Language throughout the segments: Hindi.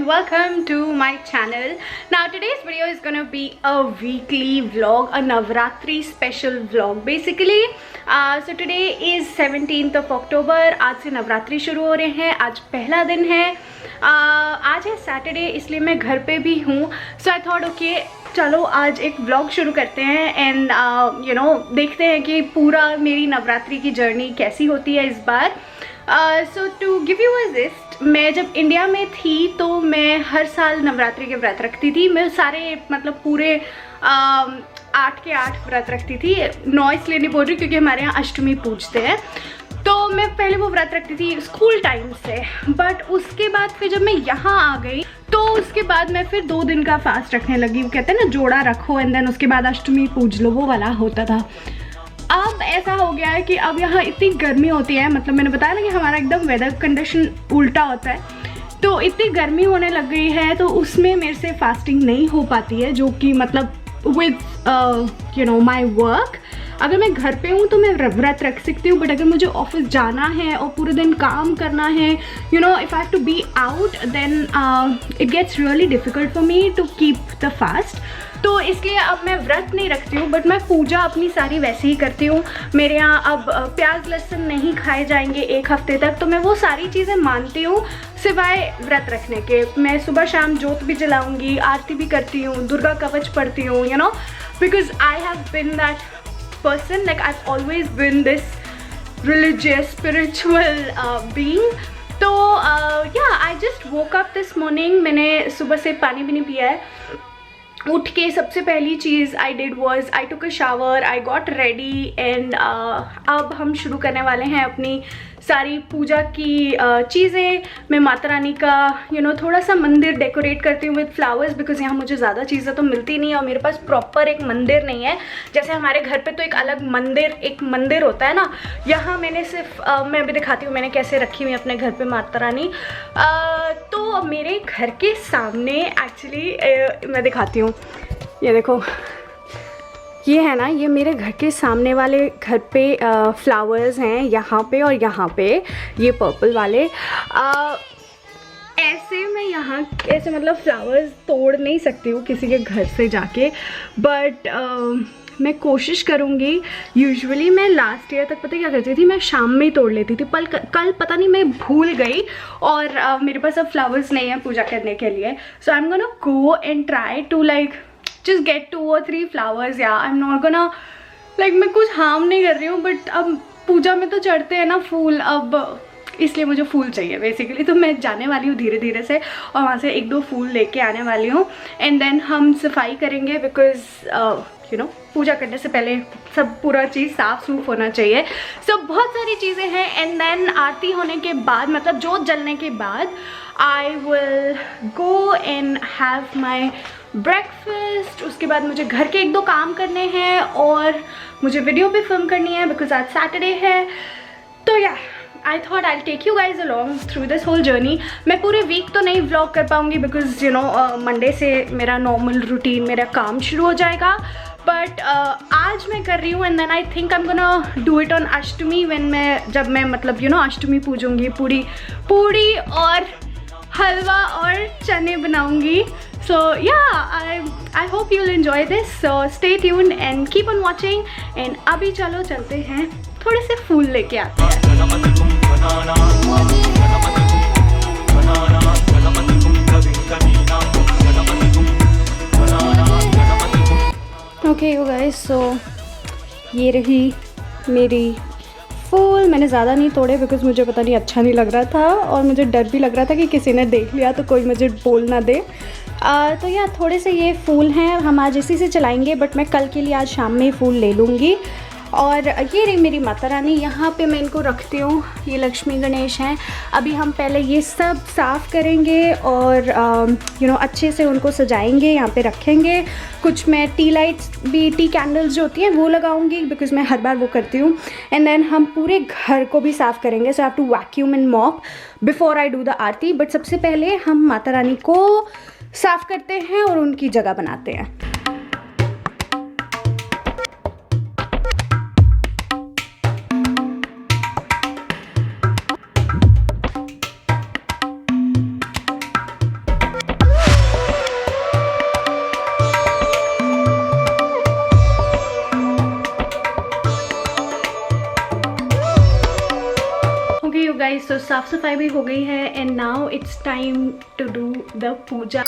welcome to my channel. Now today's video is gonna be a weekly vlog, a Navratri special vlog basically. So today is 17th of October. आज से नवरात्रि शुरू हो रहे हैं. आज पहला दिन है. आज है सैटरडे, इसलिए मैं घर पे भी हूँ. सो आई थॉट ओके चलो आज एक व्लॉग शुरू करते हैं एंड देखते हैं कि पूरा मेरी नवरात्रि की जर्नी कैसी होती है इस बार. So to give you a gist, मैं जब इंडिया में थी तो मैं हर साल नवरात्रि के व्रत रखती थी. मैं सारे मतलब पूरे 8 के 8 व्रत रखती थी. 9 इसलिए नहीं बोल रही क्योंकि हमारे यहाँ अष्टमी पूजते हैं. तो मैं पहले वो व्रत रखती थी स्कूल टाइम से. बट उसके बाद फिर जब मैं यहाँ आ गई तो उसके बाद मैं फिर 2 दिन का फास्ट रखने लगी. वो कहते हैं ना जोड़ा रखो एंड देन उसके बाद अष्टमी पूज लो, वो वाला होता था. अब ऐसा हो गया है कि अब यहाँ इतनी गर्मी होती है, मतलब मैंने बताया ना कि हमारा एकदम वेदर कंडीशन उल्टा होता है. तो इतनी गर्मी होने लग गई है तो उसमें मेरे से फास्टिंग नहीं हो पाती है, जो कि मतलब विद माई वर्क. अगर मैं घर पे हूँ तो मैं व्रत रख सकती हूँ, बट अगर मुझे ऑफिस जाना है और पूरे दिन काम करना है, if I have to be out then it gets really difficult for me to keep the fast. तो इसलिए अब मैं व्रत नहीं रखती हूँ, बट मैं पूजा अपनी सारी वैसे ही करती हूँ. मेरे यहाँ अब प्याज लहसुन नहीं खाए जाएंगे 1 हफ्ते तक, तो मैं वो सारी चीज़ें मानती हूँ सिवाय व्रत रखने के. मैं सुबह शाम जोत भी जलाऊंगी, आरती भी करती हूँ, दुर्गा कवच पढ़ती हूँ, because I have been that person, like I've always been this religious spiritual being. तो I just woke up this morning. मैंने सुबह से पानी भी नहीं पिया है. उठ के सबसे पहली चीज़ I did was I took a shower, I got ready and अब हम शुरू करने वाले हैं अपनी सारी पूजा की चीज़ें. मैं माता रानी का थोड़ा सा मंदिर डेकोरेट करती हूँ विद फ्लावर्स, बिकॉज यहाँ मुझे ज़्यादा चीज़ें तो मिलती नहीं है और मेरे पास प्रॉपर एक मंदिर नहीं है. जैसे हमारे घर पे तो एक अलग मंदिर होता है ना, यहाँ मैंने सिर्फ मैं अभी दिखाती हूँ मैंने कैसे रखी हुई अपने घर पे माता रानी. तो मेरे घर के सामने एक्चुअली मैं दिखाती हूँ, ये देखो, ये है ना, ये मेरे घर के सामने वाले घर पे फ्लावर्स हैं यहाँ पे और यहाँ पे ये पर्पल वाले. ऐसे मैं यहाँ ऐसे मतलब फ्लावर्स तोड़ नहीं सकती हूँ किसी के घर से जाके, बट मैं कोशिश करूँगी. यूजुअली मैं लास्ट ईयर तक पता क्या करती थी, मैं शाम में ही तोड़ लेती थी. कल पता नहीं मैं भूल गई और मेरे पास अब फ्लावर्स नहीं है पूजा करने के लिए. So I am gonna go and try to just get 2 or 3 flowers. I'm not gonna मैं कुछ हार्म नहीं कर रही हूँ, बट अब पूजा में तो चढ़ते हैं ना फूल, अब इसलिए मुझे फूल चाहिए बेसिकली. तो मैं जाने वाली हूँ धीरे धीरे से और वहाँ से 1-2 फूल लेके आने वाली हूँ एंड देन हम सफाई करेंगे, बिकॉज पूजा करने से पहले सब पूरा चीज़ साफ़ सूफ होना चाहिए. सो बहुत सारी चीज़ें हैं एंड देन आरती होने के बाद, मतलब जोत जलने के बाद, I will go and have my breakfast. उसके बाद मुझे घर के 1-2 काम करने हैं और मुझे वीडियो भी फिल्म करनी है बिकॉज आज सैटरडे है. तो I thought I take you guys along through this whole journey. मैं पूरे वीक तो नहीं व्लॉग कर पाऊँगी बिकॉज मंडे से मेरा नॉर्मल रूटीन, मेरा काम शुरू हो जाएगा. बट आज मैं कर रही हूँ and then I think I am gonna do it on Ashtami, जब मैं मतलब अष्टमी पूजूंगी. पूड़ी और हलवा और चने बनाऊंगी. So I hope you'll enjoy this. So stay tuned and keep on watching. And अभी चलो चलते हैं, थोड़े से फूल लेके आते हैं. Okay you guys, so ये रही मेरी फूल. मैंने ज़्यादा नहीं तोड़े बिकॉज मुझे पता नहीं अच्छा नहीं लग रहा था और मुझे डर भी लग रहा था कि किसी ने देख लिया तो कोई मुझे बोल ना दे. तो थोड़े से ये फूल हैं, हम आज इसी से चलाएंगे, बट मैं कल के लिए आज शाम में ही फूल ले लूँगी. और ये रही मेरी माता रानी, यहाँ पे मैं इनको रखती हूँ. ये लक्ष्मी गणेश हैं. अभी हम पहले ये सब साफ़ करेंगे और अच्छे से उनको सजाएंगे, यहाँ पे रखेंगे. कुछ मैं टी कैंडल्स जो होती हैं वो लगाऊंगी बिकॉज मैं हर बार वो करती हूँ. एंड देन हम पूरे घर को भी साफ़ करेंगे. So I have to vacuum and mop before I do the aarti. But सबसे पहले हम माता रानी को साफ़ करते हैं और उनकी जगह बनाते हैं. साफ़ सफाई भी हो गई है and now it's time to do the puja.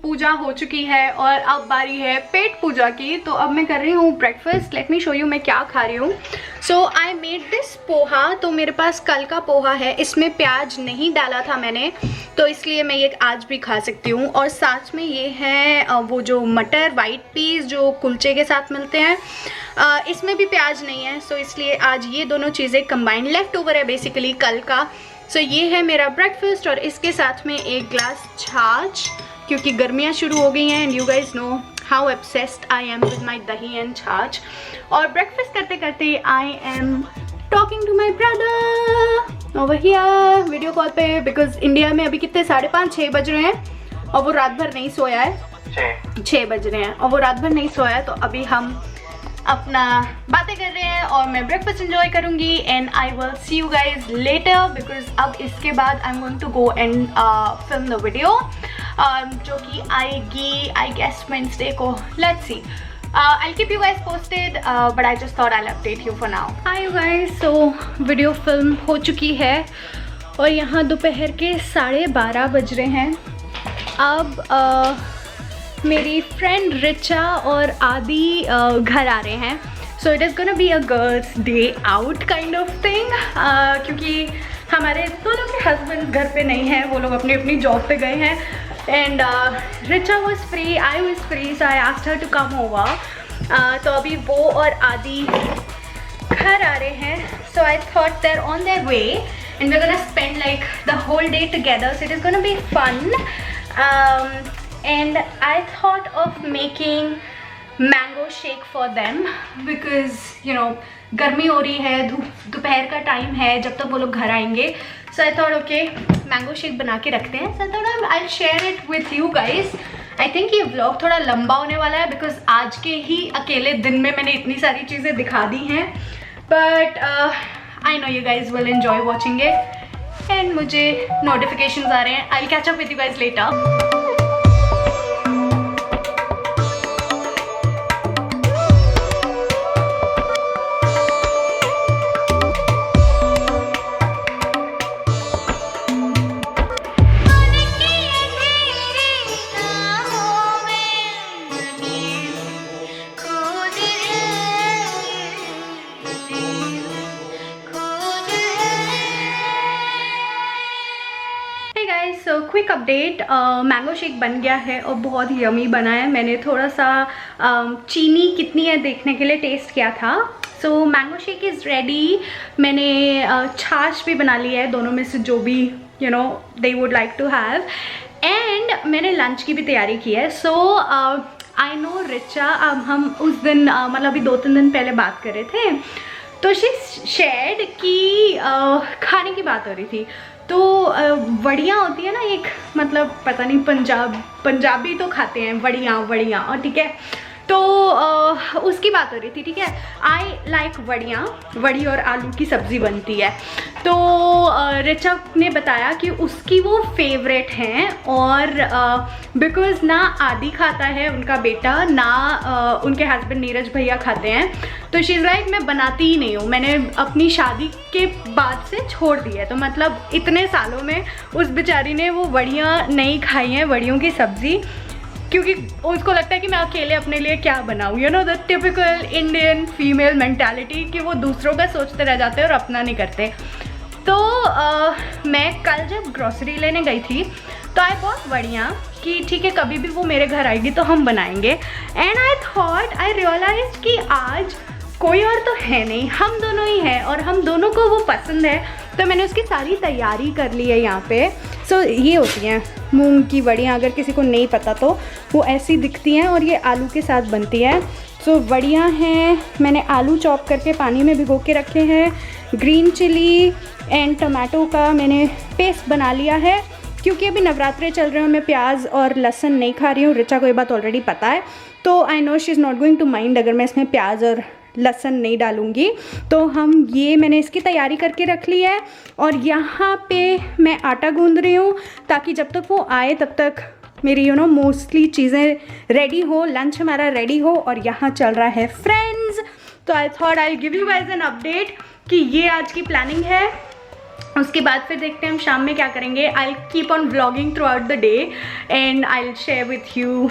Puja हो चुकी है और अब बारी है पेट पूजा की। तो अब मैं कर रही हूँ breakfast. Let me show you मैं क्या खा रही हूँ। सो आई मेड दिस पोहा। तो मेरे पास कल का पोहा है, इसमें प्याज नहीं डाला था मैंने, तो इसलिए मैं ये आज भी खा सकती हूँ। और साथ में ये है वो जो मटर वाइट पीस जो कुलचे के साथ मिलते हैं, इसमें भी प्याज नहीं है। सो इसलिए आज ये दोनों चीज़ें कंबाइंड लेफ्ट ओवर है बेसिकली कल का। सो ये है मेरा ब्रेकफास्ट और इसके साथ में एक ग्लास छाछ, क्योंकि गर्मियाँ शुरू हो गई हैं and you guys know how obsessed I am with my dahi and chaach. और ब्रेकफास्ट करते करते I am talking to my brother over here video call पे, बिकॉज इंडिया में अभी कितने 5:30 6 बज रहे हैं और वो रात भर नहीं सोया है। 6 बज रहे हैं और वो रात भर नहीं सोया है। तो अभी हम अपना बातें कर रहे हैं और मैं ब्रेकफास्ट एंजॉय करूंगी and I will see you guys later, because अब इसके बाद I am going to go and film the video जो कि आएगी आई गेस वेडनेसडे को। Let's see, I'll keep you guys posted, but I just thought I'll update you for now. Hi you guys, so video film हो चुकी है और यहाँ दोपहर के 12:30 बज रहे हैं। अब मेरी फ्रेंड रिचा और आदि घर आ रहे हैं। सो it is gonna be a girls day out kind of thing, क्योंकि हमारे दोनों के हस्बैंड घर पे नहीं हैं, वो लोग अपनी अपनी जॉब पे गए हैं। And Richa was free, I was free, so I asked her to come over. तो अभी वो और आदि घर आ रहे हैं। So I thought they're on their way and we are gonna spend like the whole day together, so it is gonna be fun. And I thought of making mango shake for them because you know गर्मी हो रही है, दोपहर का टाइम है जब तक वो लोग घर आएंगे। So I thought okay mango shake बना के रखते हैं। So I thought I'll share it with you guys. I think ये vlog थोड़ा लंबा होने वाला है because आज के ही अकेले दिन में मैंने इतनी सारी चीज़ें दिखा दी हैं, but I know you guys will enjoy watching it and मुझे notifications आ रहे हैं। I'll catch up with you guys later. So quick update, mango shake बन गया है और बहुत यमी बना है। मैंने थोड़ा सा चीनी कितनी है देखने के लिए टेस्ट किया था। सो मैंगो शेक इज़ रेडी। मैंने छाछ भी बना लिया है, दोनों में से जो भी you know they would like to have. And मैंने लंच की भी तैयारी की है। सो आई नो रिचा, हम उस दिन मतलब अभी 2-3 दिन पहले बात कर रहे थे, तो शी शेयर्ड कि खाने की बात हो रही थी। तो वड़ियाँ होती है ना एक, मतलब पता नहीं पंजाबी तो खाते हैं वड़ियाँ और ठीक है, तो उसकी बात हो रही थी। ठीक है, आई लाइक वड़ी और आलू की सब्ज़ी बनती है। तो रिचा ने बताया कि उसकी वो फेवरेट हैं और बिकॉज़ ना आदि खाता है उनका बेटा, ना उनके हस्बैंड नीरज भैया खाते हैं, तो शी इज़ लाइक मैं बनाती ही नहीं हूँ, मैंने अपनी शादी के बाद से छोड़ दी है। तो मतलब इतने सालों में उस बेचारी ने वो वड़ियाँ नहीं खाई हैं, वड़ियों की सब्ज़ी, क्योंकि उसको लगता है कि मैं अकेले अपने लिए क्या बनाऊँ, you know the typical Indian female mentality कि वो दूसरों का सोचते रह जाते हैं और अपना नहीं करते। तो मैं कल जब ग्रॉसरी लेने गई थी तो आई बॉट वड़ियाँ कि ठीक है कभी भी वो मेरे घर आएगी तो हम बनाएंगे। एंड आई रियलाइज कि आज कोई और तो है नहीं, हम दोनों ही हैं और हम दोनों को वो पसंद है, तो मैंने उसकी सारी तैयारी कर ली है यहाँ पे। सो ये होती हैं मूंग की वड़ियाँ, अगर किसी को नहीं पता तो वो ऐसी दिखती हैं और ये आलू के साथ बनती है। सो वड़ियाँ हैं, मैंने आलू चॉप करके पानी में भिगो के रखे हैं, ग्रीन चिली एंड टमाटो का मैंने पेस्ट बना लिया है, क्योंकि अभी नवरात्रे चल रहे हैं, मैं प्याज और लहसुन नहीं खा रही हूँ। रिचा को ये बात ऑलरेडी पता है, तो I know she is not going to mind अगर मैं इसमें प्याज और लहसुन नहीं डालूँगी। तो मैंने इसकी तैयारी करके रख ली है और यहाँ पे मैं आटा गूंद रही हूँ ताकि जब तक वो आए तब तक मेरी मोस्टली चीज़ें रेडी हो, लंच हमारा रेडी हो और यहाँ चल रहा है फ्रेंड्स। तो I thought I give you guys an update कि ये आज की प्लानिंग है। उसके बाद फिर देखते हैं हम शाम में क्या करेंगे। I keep on vlogging throughout the day and I will share with you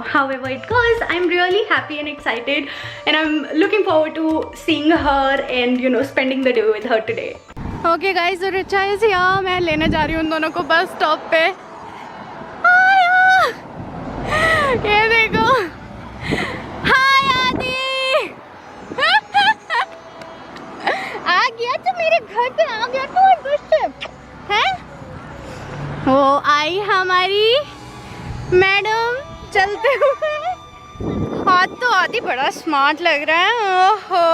however it goes. I am really happy and excited and I am looking forward to seeing her and spending the day with her today. Okay guys, Richa is here. मैं लेने जा रही हूँ उन दोनों को बस स्टॉप पे। ये देखो, हाय आदि आ गया तो मेरे घर पे आ गया तो दुष्ट है। वो आई हमारी मैडम चलते हुए। हाथ तो आदि बड़ा स्मार्ट लग रहा है। ओहो,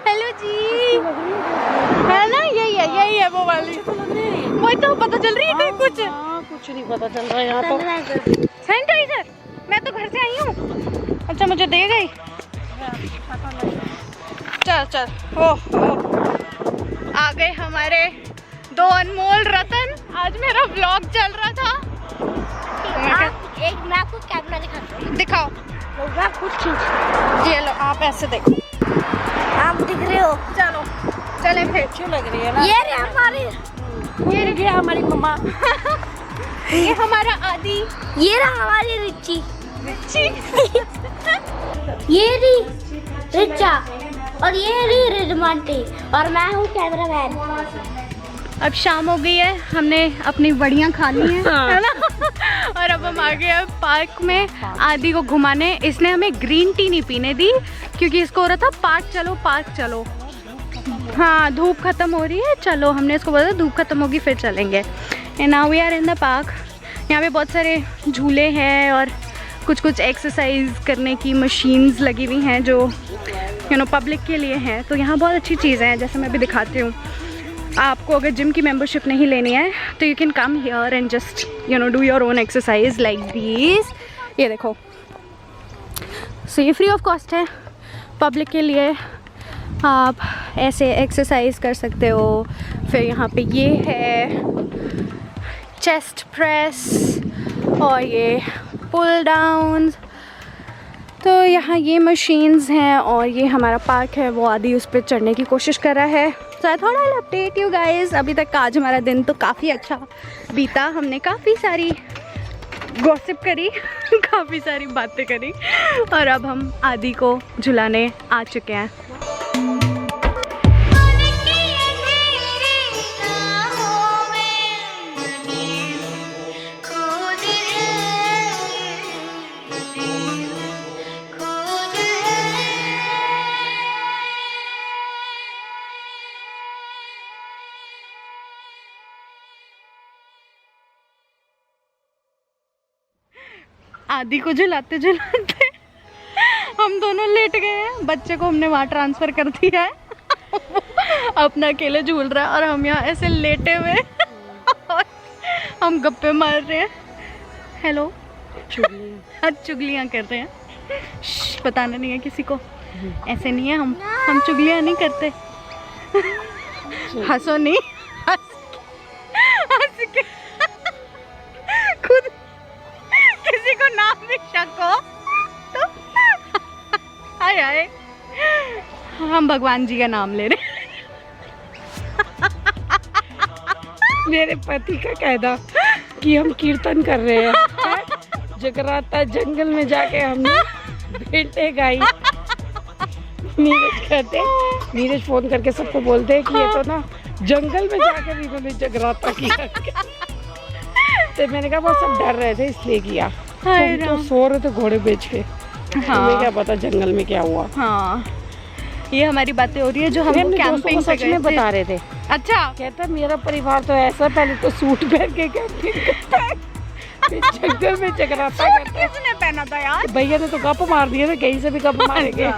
हेलो जी, है ना? यही है वो वाली। वही तो पता चल रही है कुछ नहीं पता चल रहा है यहाँ तो। सैनिटाइजर मैं तो घर से आई हूँ। अच्छा मुझे दे गई। चल ओह आ गए हमारे दो अनमोल रतन। आज मेरा व्लॉग चल रहा था। मैं आपको कैमरा दिखाता हूँ। दिखाओ। कुछ खींच। ये लो, आप ऐसे देखो। आप दिख रहे हो। चलो चले फिर। अच्छी लग रही है ना? ये रहे हमारी मम्मा। ये हमारा आदि। ये रहा हमारी रिची। ये रही रिचा और ये रही रिजमांटी और मैं हूँ कैमरामैन। अब शाम हो गई है, हमने अपनी बड़ियाँ खा ली हैं, है ना? और अब हम आ गए हैं पार्क में आदि को घुमाने। इसने हमें ग्रीन टी नहीं पीने दी क्योंकि इसको हो रहा था पार्क चलो। हाँ, धूप खत्म हो रही है, चलो। हमने इसको बोला धूप खत्म होगी फिर चलेंगे। And now we are in the park. यहाँ पे बहुत सारे झूले हैं और कुछ एक्सरसाइज करने की मशीन्स लगी हुई हैं जो पब्लिक के लिए हैं। तो यहाँ बहुत अच्छी चीज़ें हैं, जैसे मैं भी दिखाती हूँ आपको। अगर जिम की मेंबरशिप नहीं लेनी है तो you can come here and just do your own exercise like this. ये देखो, सो ये फ्री ऑफ कॉस्ट है पब्लिक के लिए। आप ऐसे एक्सरसाइज कर सकते हो। फिर यहाँ पे ये है चेस्ट प्रेस और ये पुल डाउन। तो यहाँ ये मशीन्स हैं और ये हमारा पार्क है। वो आदि उस पर चढ़ने की कोशिश कर रहा है। तो I thought I will update you guys. अभी तक आज हमारा दिन तो काफ़ी अच्छा बीता। हमने काफ़ी सारी गॉसिप करी, काफ़ी सारी बातें करी और अब हम आदि को झुलाने आ चुके हैं। आदि को झुलाते झुलाते हम दोनों लेट गए हैं। बच्चे को हमने वहाँ ट्रांसफ़र कर दिया है। अपना अकेले झूल रहा है और हम यहाँ ऐसे लेटे हुए और हम गप्पे मार रहे हैं। हेलो, चुगलियाँ कर रहे हैं। बताना नहीं है किसी को, ऐसे नहीं है। हम चुगलियाँ नहीं करते। हंसो नहीं, हंस के खुद किसी को नाम भी शक हो तो हाय हम भगवान जी का नाम ले रहे। मेरे पति का कहना कि हम कीर्तन कर रहे हैं। जगराता जंगल में जाके हमने भेंटे गाई। नीरज फोन करके सबको बोलते हैं कि ये तो ना जंगल में जाकर इन्होंने जगराता किया। तो मैंने कहा वो सब डर रहे थे इसलिए किया। तुम तो सो रहे थे घोड़े बेच के। तुम्हें क्या पता जंगल में क्या हुआ। हाँ, ये हमारी बातें हो रही है जो हम कैंपिंग सच में बता रहे थे। अच्छा, कहता मेरा परिवार तो ऐसा, पहले तो सूट पहन के कैंपिंग करता है, फिर जंगल में जगराता करता है। किसने पहना था यार? भैया ने तो गप मार दिया था, कहीं से भी गप मारेंगे।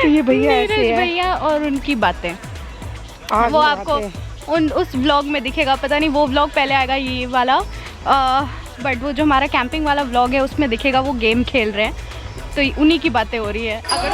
तो ये भैया ऐसे है। भैया और उनकी बातें वो आपको उस व्लॉग में दिखेगा। पता नहीं वो व्लॉग पहले आएगा ये वाला, बट वो जो हमारा कैंपिंग वाला व्लॉग है उसमें दिखेगा। वो गेम खेल रहे हैं तो उन्हीं की बातें हो रही है। अगर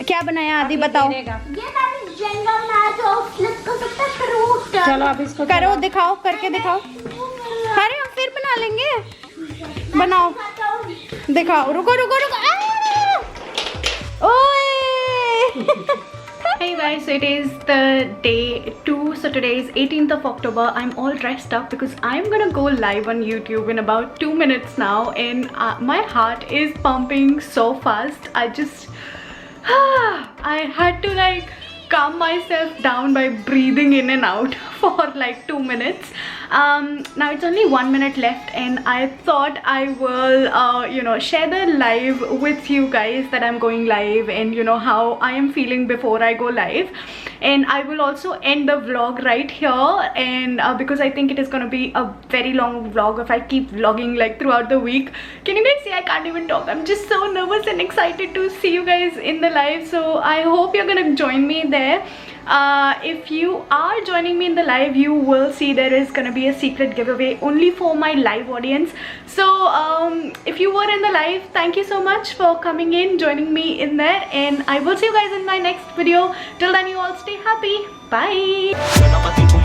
क्या बनाया आदि बताओ। ये मैंने जेंगा मैच और फ्लिप कर सकता है फ्रूट। चलो आप इसको करो, दिखाओ, करके दिखाओ। अरे हम फिर बना लेंगे, बनाओ, दिखाओ। रुको रुको रुको। ओए Hey guys, so it is the day 2, so today is 18th of October. I'm all dressed up because I'm gonna go live on YouTube in about 2 minutes now, and my heart is pumping so fast. I had to like calm myself down by breathing in and out for like 2 minutes. Now it's only 1 minute left, and I thought I will share the live with you guys, that I'm going live, and you know how I am feeling before I go live. And I will also end the vlog right here, and because I think it is going to be a very long vlog if I keep vlogging like throughout the week. Can you guys see I can't even talk? I'm just so nervous and excited to see you guys in the live, so I hope you're gonna join me there. If you are joining me in the live, you will see there is gonna be a secret giveaway only for my live audience. So if you were in the live, thank you so much for coming in, joining me in there, and I will see you guys in my next video. Till then, you all stay happy. Bye. Ganapathi kum